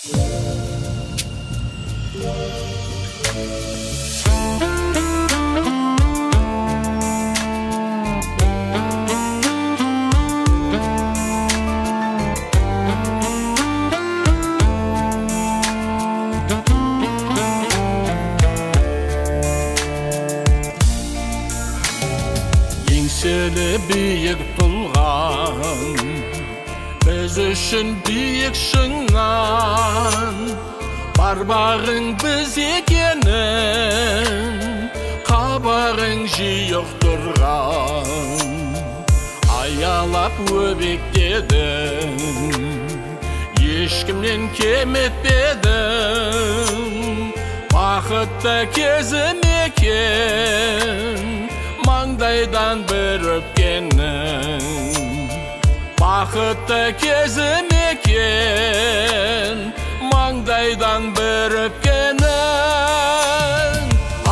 Еңселі биік тұлған, біз үшін биік шыңнан, барбағың біз екенін, қабағың жиық тұрған, аялап өбектедің, ешкімнен кем етпедің, бақытты кезім екен, маңдайдан бір өпкенің, бақытты кезім екен, маңдайдан бір өпкенің.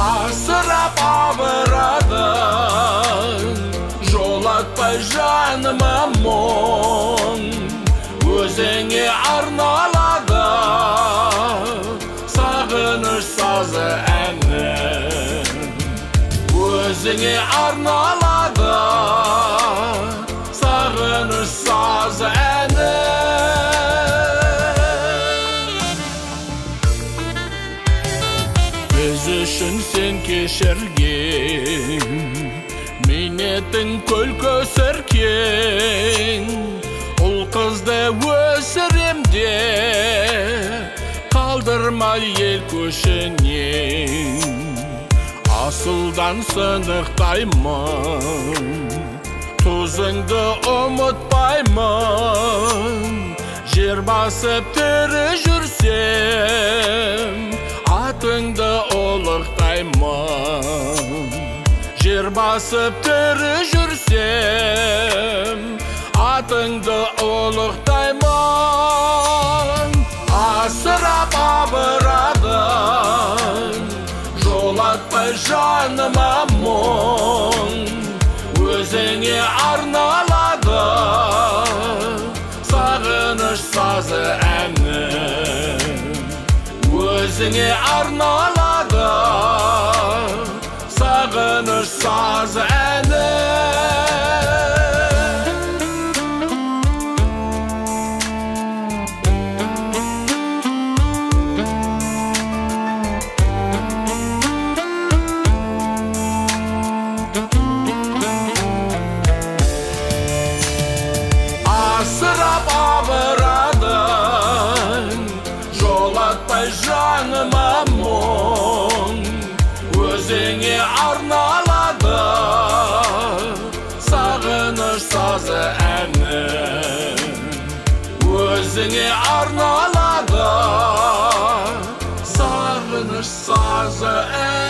Асырап абырадың, жолатпай жаныма мұң, өзіңе арналады сағыныш сазы әнім. Өзіңе арналады сағыныш сазы әнім. Біз үшін сен кешірген, минеттің көл көсіркен, ұл қызды өсіремде, қалдырмай ел көшінен. Асылдан сынықтаймын, тұзыңды ұмытпаймын, жер басып тірі жүрсем, атыңды ұлықтаймын. Жер басып тірі жүрсем, атыңды ұлықтаймын. Асырап абырадың, жолатпай жаныма мұң, өзіңе арналады сағыныш сазы әнім. Өзіңе арналады сағыныш сазы әнім. Асырап абырадың, жолатпай жаныма мұң, өзіңе арналады сағыныш сазы әнім. Өзіңе арналады сағыныш сазы әнім.